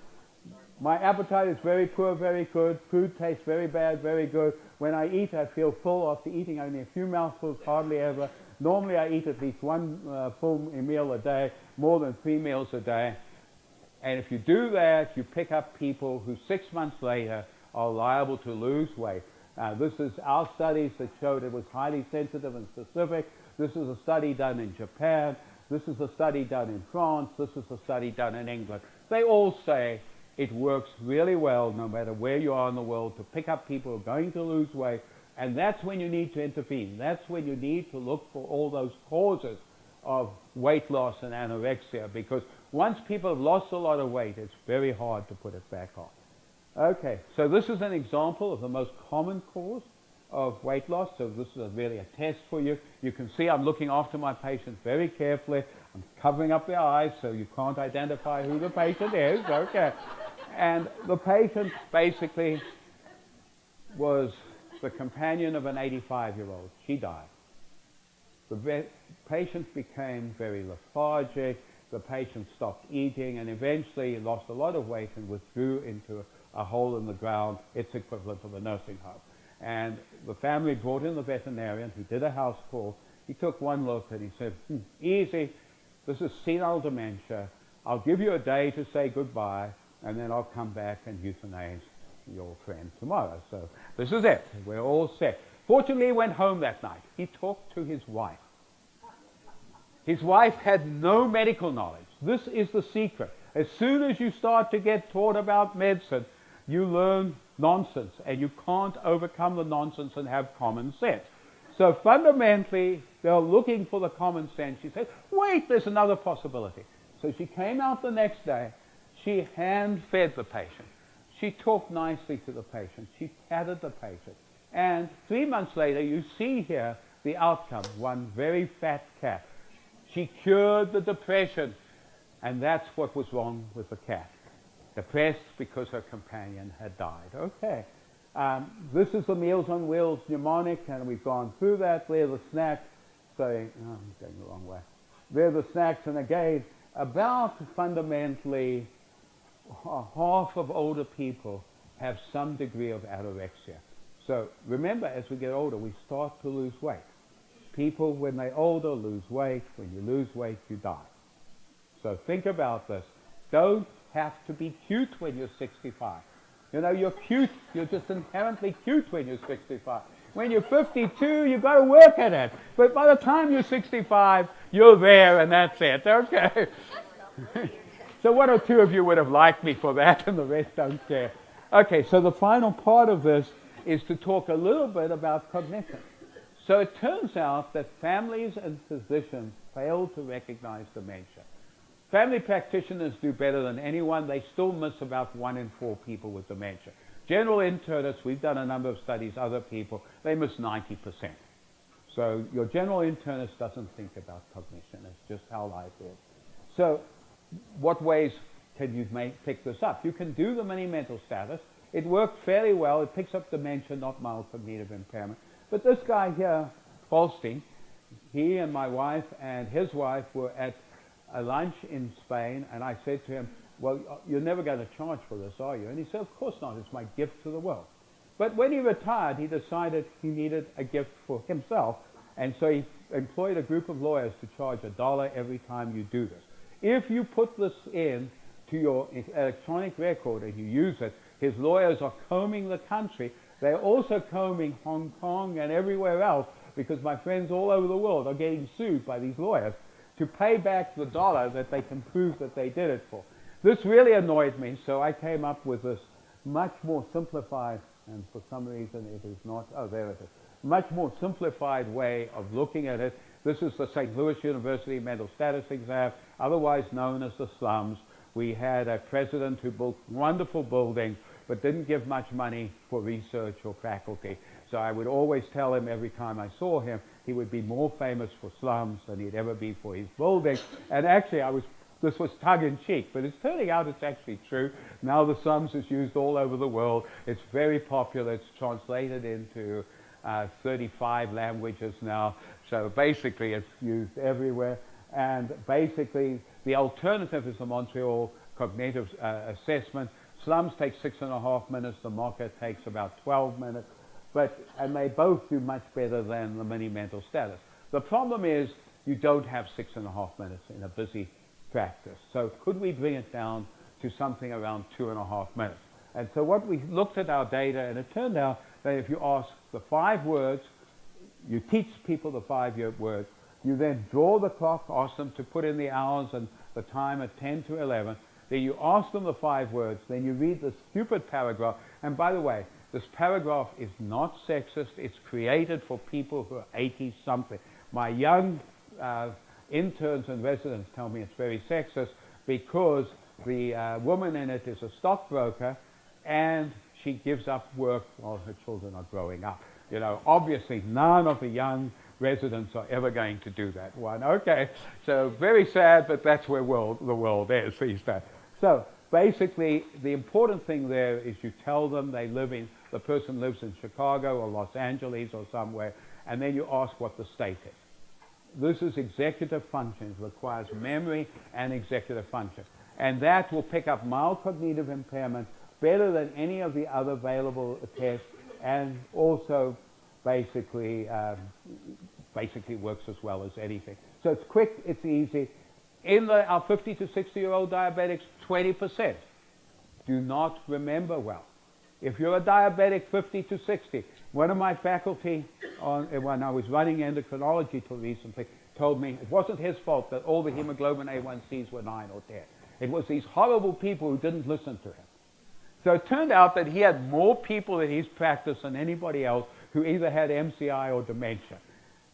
My appetite is very poor, very good. Food tastes very bad, very good. When I eat, I feel full. After eating only a few mouthfuls, hardly ever. Normally, I eat at least one full meal a day, more than 3 meals a day. And if you do that, you pick up people who 6 months later are liable to lose weight. This is our studies that showed it was highly sensitive and specific. This is a study done in Japan. This is a study done in France. This is a study done in England. They all say it works really well, no matter where you are in the world, to pick up people who are going to lose weight. And that's when you need to intervene. That's when you need to look for all those causes of weight loss and anorexia, because once people have lost a lot of weight, it's very hard to put it back on. Okay, so this is an example of the most common cause of weight loss. So this is really a test for you. You can see I'm looking after my patients very carefully. I'm covering up their eyes so you can't identify who the patient is. Okay. And the patient basically was the companion of an 85-year-old. She died. The patient became very lethargic. The patient stopped eating and eventually lost a lot of weight and withdrew into a hole in the ground, its equivalent of a nursing home. And the family brought in the veterinarian. He did a house call. He took one look and he said, easy, this is senile dementia. I'll give you a day to say goodbye, and then I'll come back and euthanize your friend tomorrow. So this is it. We're all set. Fortunately, he went home that night. He talked to his wife. His wife had no medical knowledge. This is the secret. As soon as you start to get taught about medicine, you learn nonsense, and you can't overcome the nonsense and have common sense. So fundamentally, they're looking for the common sense. She said, wait, there's another possibility. So she came out the next day. She hand-fed the patient. She talked nicely to the patient. She patted the patient. And 3 months later, you see here the outcome, one very fat cat. She cured the depression, and that's what was wrong with the cat. Depressed because her companion had died. Okay. This is the Meals on Wheels mnemonic, and we've gone through that. They're the snacks. Sorry, I'm going the wrong way. They're the snacks, and again, about fundamentally half of older people have some degree of anorexia. So remember, as we get older, we start to lose weight. People, when they're older, lose weight. When you lose weight, you die. So think about this. Don't have to be cute when you're 65. You know, you're cute. You're just inherently cute when you're 65. When you're 52, you've got to work at it. But by the time you're 65, you're there, and that's it. Okay. So one or two of you would have liked me for that, and the rest don't care. Okay, so the final part of this is to talk a little bit about cognition. So it turns out that families and physicians fail to recognize dementia. Family practitioners do better than anyone. They still miss about 1 in 4 people with dementia. General internists, we've done a number of studies, other people, they miss 90%. So your general internist doesn't think about cognition. It's just how life is. So what ways can you pick this up? You can do the mini mental status. It worked fairly well. It picks up dementia, not mild cognitive impairment. But this guy here, Falstein, he and my wife and his wife were at a lunch in Spain, and I said to him, well, you're never going to charge for this, are you? And he said, of course not. It's my gift to the world. But when he retired, he decided he needed a gift for himself, and so he employed a group of lawyers to charge $1 every time you do this. If you put this in to your electronic record and you use it, his lawyers are combing the country. They're also combing Hong Kong and everywhere else, because my friends all over the world are getting sued by these lawyers to pay back the $1 that they can prove that they did it for. This really annoyed me, so I came up with this much more simplified, and for some reason it is not, oh, there it is, much more simplified way of looking at it. This is the St. Louis University Mental Status Exam, otherwise known as the slums. We had a president who built wonderful buildings, but didn't give much money for research or faculty. So I would always tell him every time I saw him, he would be more famous for slums than he'd ever be for his building. And actually, this was tongue-in-cheek, but it's turning out it's actually true. Now the slums is used all over the world. It's very popular. It's translated into 35 languages now. So basically, it's used everywhere. And basically, the alternative is the Montreal Cognitive Assessment. Slums take 6.5 minutes. The mocha takes about 12 minutes. And they both do much better than the mini mental status. The problem is you don't have 6.5 minutes in a busy practice. So could we bring it down to something around 2.5 minutes? And so what we looked at our data, and it turned out that if you ask the 5 words, you teach people the 5 words, you then draw the clock, ask them to put in the hours and the time at 10 to 11, then you ask them the 5 words, then you read the stupid paragraph. And by the way, this paragraph is not sexist. It's created for people who are 80-something. My young interns and residents tell me it's very sexist because the woman in it is a stockbroker, and she gives up work while her children are growing up. You know, obviously none of the young residents are ever going to do that one. Okay, so very sad, but that's where the world is these days. So basically, the important thing there is you tell them the person lives in Chicago or Los Angeles or somewhere, and then you ask what the state is. This is executive function. It requires memory and executive function. And that will pick up mild cognitive impairment better than any of the other available tests, and also basically works as well as anything. So it's quick, it's easy. In our 50 to 60-year-old diabetics, 20% do not remember well. If you're a diabetic 50 to 60, one of my faculty, when I was running endocrinology till recently, told me it wasn't his fault that all the hemoglobin A1Cs were 9 or 10. It was these horrible people who didn't listen to him. So it turned out that he had more people in his practice than anybody else who either had MCI or dementia.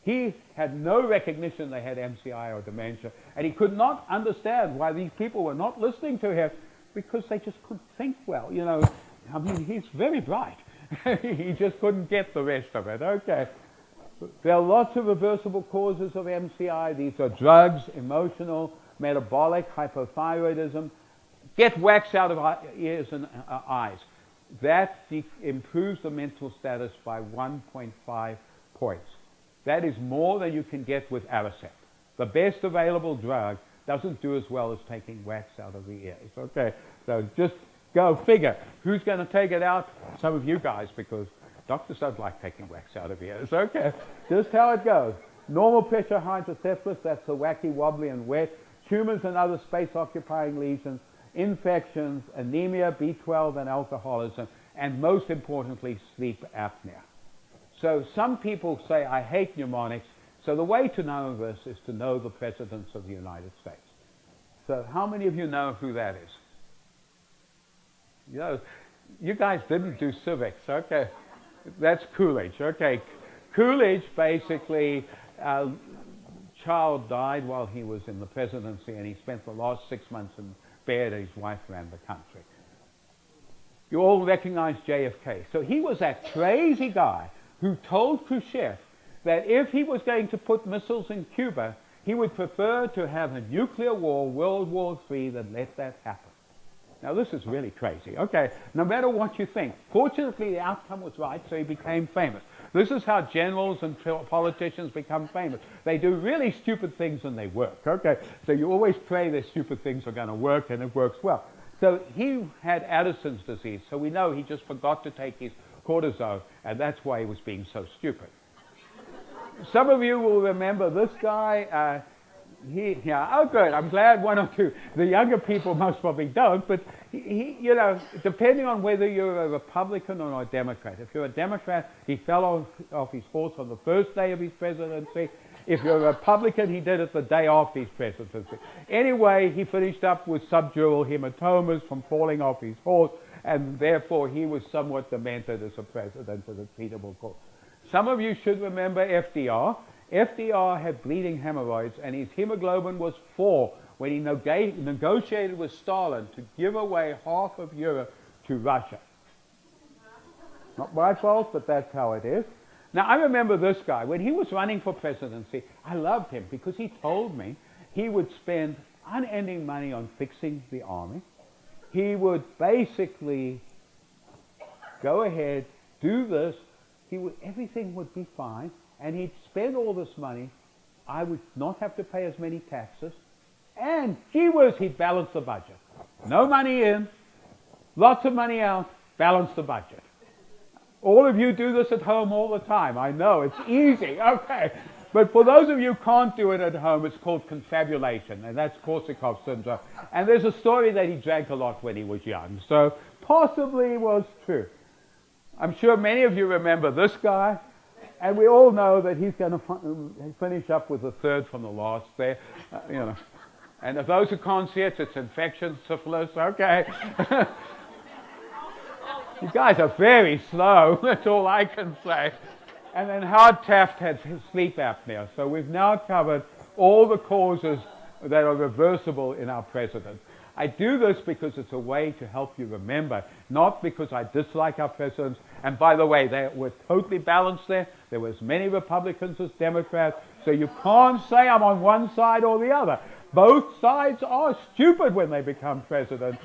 He had no recognition they had MCI or dementia, and he could not understand why these people were not listening to him, because they just couldn't think well. You know, I mean, he's very bright. He just couldn't get the rest of it. Okay. There are lots of reversible causes of MCI. These are drugs, emotional, metabolic, hypothyroidism. Get wax out of ears and eyes. that improves the mental status by 1.5 points. That is more than you can get with Aricept. The best available drug doesn't do as well as taking wax out of the ears. Okay, so just go figure. Who's going to take it out? Some of you guys, because doctors don't like taking wax out of ears. Okay, just how it goes. Normal pressure hydrocephalus, that's the wacky, wobbly, and wet. Tumors and other space-occupying lesions. Infections, anemia, B12, and alcoholism. And most importantly, sleep apnea. So some people say, I hate mnemonics. So the way to know this is to know the presidents of the United States. So how many of you know who that is? You know, you guys didn't do civics. Okay, that's Coolidge. Okay, Coolidge basically, child died while he was in the presidency, and he spent the last 6 months in bed, and his wife ran the country. You all recognize JFK. So he was that crazy guy who told Khrushchev that if he was going to put missiles in Cuba, he would prefer to have a nuclear war, World War III, than let that happen. Now, this is really crazy. Okay, no matter what you think. Fortunately, the outcome was right, so he became famous. This is how generals and politicians become famous. They do really stupid things and they work. Okay, so you always pray their stupid things are going to work, and it works well. So he had Addison's disease, so we know he just forgot to take his cortisone, and that's why he was being so stupid. Some of you will remember this guy. Oh, good. I'm glad one or two. The younger people most probably don't, but you know, depending on whether you're a Republican or a Democrat. If you're a Democrat, he fell off his horse on the first day of his presidency. If you're a Republican, he did it the day after his presidency. Anyway, he finished up with subdural hematomas from falling off his horse, and therefore he was somewhat demented as a president with a treatable course. Some of you should remember FDR. FDR had bleeding hemorrhoids, and his hemoglobin was 4 when he negotiated with Stalin to give away half of Europe to Russia. Not my fault, but that's how it is. Now, I remember this guy. When he was running for presidency, I loved him because he told me he would spend unending money on fixing the army. He would basically go ahead, do this. Everything would be fine. And he'd spend all this money. I would not have to pay as many taxes. And gee whiz, he'd balance the budget. No money in, lots of money out, balance the budget. All of you do this at home all the time. I know, it's easy. Okay. But for those of you who can't do it at home, it's called confabulation, and that's Korsakoff syndrome. And there's a story that he drank a lot when he was young. So possibly was true. I'm sure many of you remember this guy. And we all know that he's going to finish up with the third from the last there, you know. And if those who can't see it, it's infection, syphilis, okay. You guys are very slow, that's all I can say. And then Howard Taft had sleep apnea. So we've now covered all the causes that are reversible in our president. I do this because it's a way to help you remember, not because I dislike our presidents. And by the way, they were totally balanced there. There were as many Republicans as Democrats. So you can't say I'm on one side or the other. Both sides are stupid when they become president.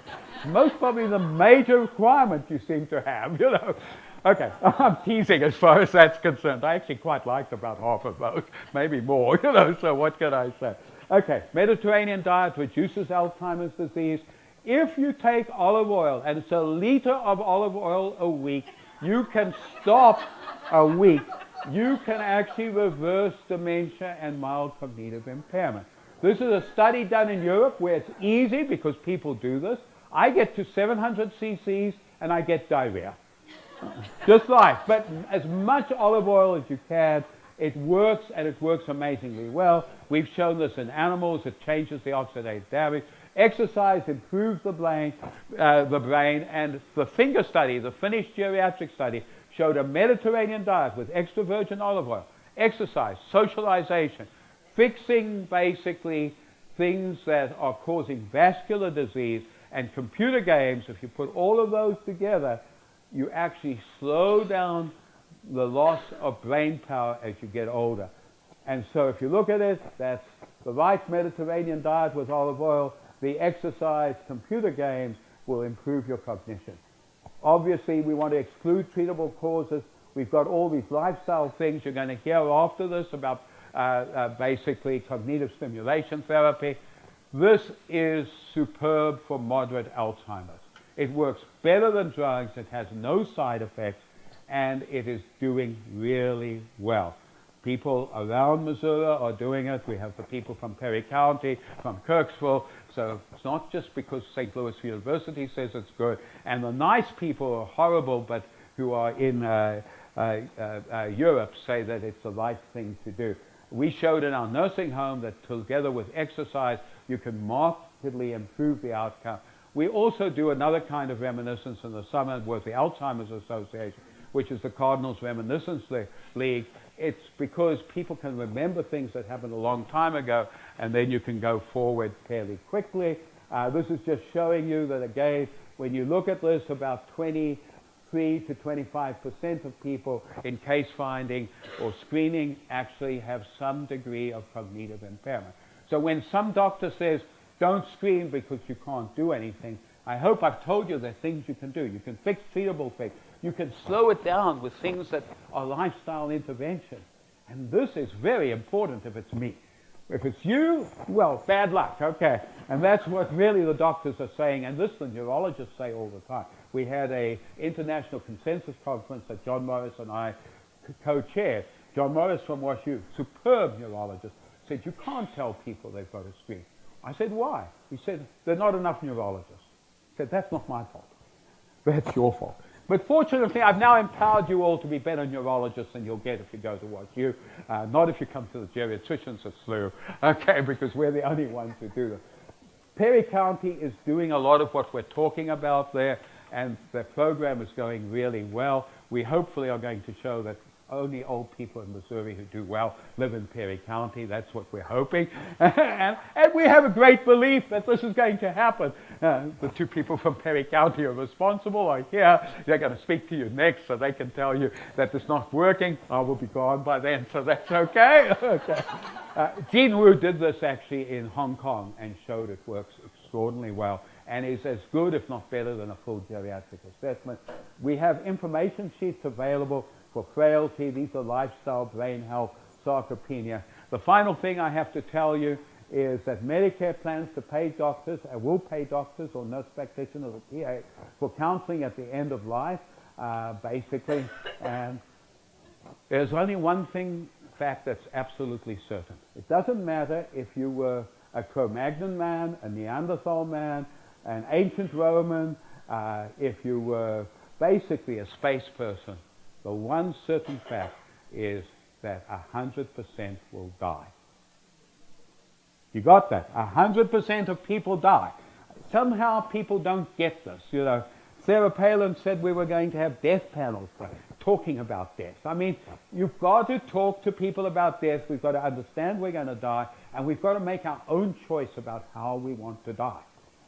Most probably the major requirement you seem to have, you know. Okay, I'm teasing as far as that's concerned. I actually quite liked about half of those, maybe more, you know, so what can I say? Okay, Mediterranean diet reduces Alzheimer's disease. If you take olive oil, and it's a liter of olive oil a week, you can stop a week. You can actually reverse dementia and mild cognitive impairment. This is a study done in Europe where it's easy because people do this. I get to 700 cc's and I get diarrhea. Just like, but as much olive oil as you can. It works, and it works amazingly well. We've shown this in animals. It changes the oxidative damage. Exercise improves the brain, and the finger study, the Finnish geriatric study, showed a Mediterranean diet with extra virgin olive oil, exercise, socialization, fixing basically things that are causing vascular disease, and computer games. If you put all of those together, you actually slow down the loss of brain power as you get older. And so if you look at it, that's the right Mediterranean diet with olive oil, the exercise, computer games will improve your cognition. Obviously, we want to exclude treatable causes. We've got all these lifestyle things you're going to hear after this about basically cognitive stimulation therapy. This is superb for moderate Alzheimer's. It works better than drugs, it has no side effects, and it is doing really well. People around Missouri are doing it. We have the people from Perry County, from Kirksville, so it's not just because St. Louis University says it's good. And the nice people are horrible, but who are in Europe say that it's the right thing to do. We showed in our nursing home that together with exercise, you can markedly improve the outcome. We also do another kind of reminiscence in the summer with the Alzheimer's Association, which is the Cardinals Reminiscence League. It's because people can remember things that happened a long time ago, and then you can go forward fairly quickly. This is just showing you that, again, when you look at this, about 23 to 25% of people in case finding or screening actually have some degree of cognitive impairment. So when some doctor says, don't screen because you can't do anything, I hope I've told you there are things you can do. You can fix treatable things. You can slow it down with things that are lifestyle intervention. And this is very important if it's me. If it's you, well, bad luck, okay. And that's what really the doctors are saying, and this the neurologists say all the time. We had an international consensus conference that John Morris and I co-chaired. John Morris from WashU, superb neurologist, said, you can't tell people they've got to screen. I said, why? He said, there are not enough neurologists. I said, that's not my fault. That's your fault. But fortunately, I've now empowered you all to be better neurologists than you'll get if you go to WashU. Not if you come to the geriatricians at SLU, okay, because we're the only ones who do this. Perry County is doing a lot of what we're talking about there, and the program is going really well. We hopefully are going to show that only old people in Missouri who do well live in Perry County. That's what we're hoping. and we have a great belief that this is going to happen. The two people from Perry County are responsible, are here. They're going to speak to you next so they can tell you that it's not working. I will be gone by then, so that's okay. Okay. Jean Wu did this actually in Hong Kong and showed it works extraordinarily well and is as good, if not better, than a full geriatric assessment. We have information sheets available for frailty. These are lifestyle, brain health, sarcopenia. The final thing I have to tell you is that Medicare plans to pay doctors, will pay doctors or nurse practitioners or PA for counseling at the end of life, basically. And there's only one fact that's absolutely certain. It doesn't matter if you were a Cro-Magnon man, a Neanderthal man, an ancient Roman, if you were basically a space person. The one certain fact is that 100% will die. You got that? 100% of people die. Somehow people don't get this. You know, Sarah Palin said we were going to have death panels talking about death. I mean, you've got to talk to people about death. We've got to understand we're going to die, and we've got to make our own choice about how we want to die.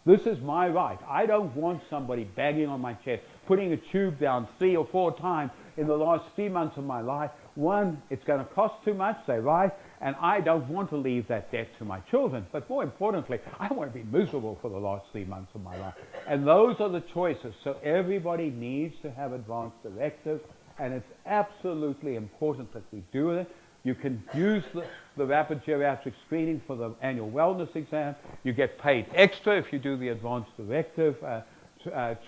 This is my right. I don't want somebody banging on my chest, putting a tube down 3 or 4 times in the last 3 months of my life. One, it's going to cost too much, they're right, and I don't want to leave that debt to my children. But more importantly, I want to be miserable for the last 3 months of my life. And those are the choices. So everybody needs to have advance directives, and it's absolutely important that we do it. You can use the rapid geriatric screening for the annual wellness exam. You get paid extra if you do the advanced directive.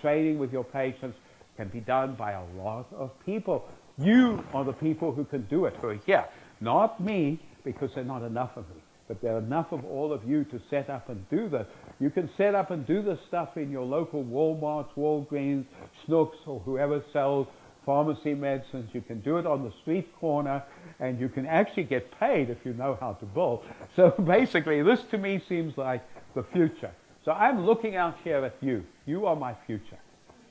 Training with your patients can be done by a lot of people. You are the people who can do it who are here. Not me, because there are not enough of me. But there are enough of all of you to set up and do this. You can set up and do this stuff in your local Walmarts, Walgreens, Snooks, or whoever sells pharmacy medicines. You can do it on the street corner, and you can actually get paid if you know how to bill. So basically, this to me seems like the future. So I'm looking out here at you. You are my future.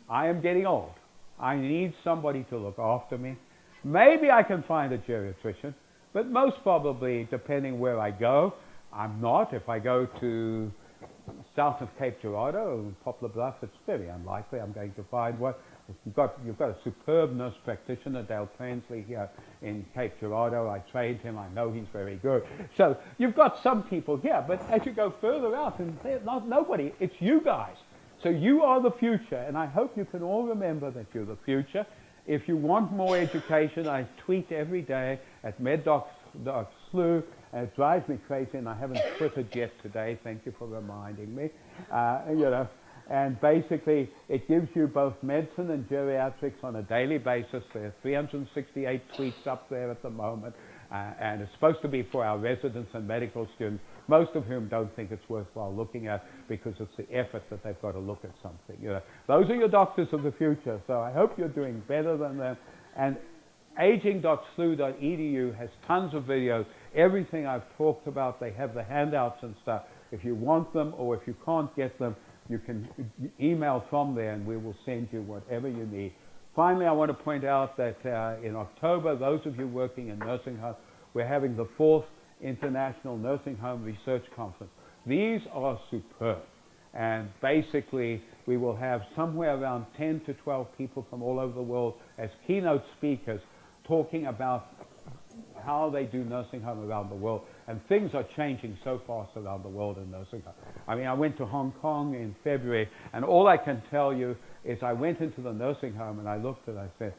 I am getting old. I need somebody to look after me. Maybe I can find a geriatrician, but most probably, depending where I go, I'm not. If I go to south of Cape Girardeau, Poplar Bluff, it's very unlikely I'm going to find one. You've got a superb nurse practitioner, Dale Transley, here in Cape Girardeau. I trained him. I know he's very good. So you've got some people here, but as you go further out, and not nobody, it's you guys. So you are the future, and I hope you can all remember that you're the future. If you want more education, I tweet every day at meddoc.slew, and it drives me crazy, and I haven't Twittered yet today. Thank you for reminding me. And basically, it gives you both medicine and geriatrics on a daily basis. There are 368 tweets up there at the moment, and it's supposed to be for our residents and medical students, most of whom don't think it's worthwhile looking at because it's the effort that they've got to look at something. Those are your doctors of the future, so I hope you're doing better than them. And aging.slew.edu has tons of videos, everything I've talked about. They have the handouts and stuff. If you want them, or if you can't get them, you can email from there and we will send you whatever you need. Finally, I want to point out that in October, those of you working in nursing homes, we're having the 4th International Nursing Home Research Conference. These are superb. And basically, we will have somewhere around 10 to 12 people from all over the world as keynote speakers talking about how they do nursing home around the world. And things are changing so fast around the world in nursing home. I mean, I went to Hong Kong in February, and all I can tell you is I went into the nursing home and I looked and I said,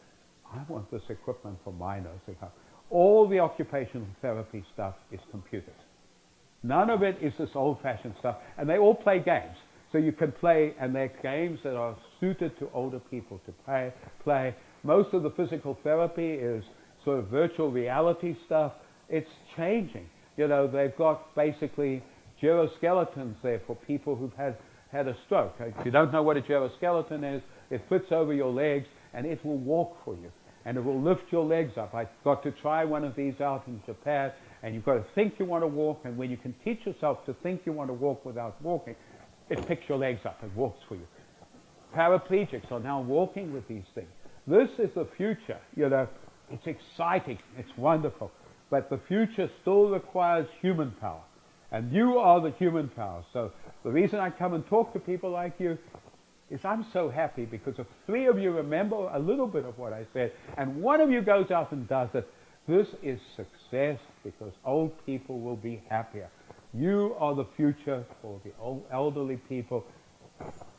I want this equipment for my nursing home. All the occupational therapy stuff is computers. None of it is this old-fashioned stuff, and they all play games. So you can play, and they're games that are suited to older people to play. Most of the physical therapy is sort of virtual reality stuff. It's changing. They've got basically geroskeletons there for people who've had a stroke. If you don't know what a geroskeleton is, it fits over your legs, and it will walk for you. And it will lift your legs up. I got to try one of these out in Japan, and you've got to think you want to walk, and when you can teach yourself to think you want to walk without walking, it picks your legs up and walks for you. Paraplegics are now walking with these things. This is the future. It's exciting, it's wonderful, but the future still requires human power, and you are the human power. So the reason I come and talk to people like you is I'm so happy because if 3 of you remember a little bit of what I said, and 1 of you goes out and does it, this is success, because old people will be happier. You are the future for the old elderly people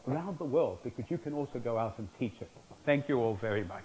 around the world, because you can also go out and teach it. Thank you all very much.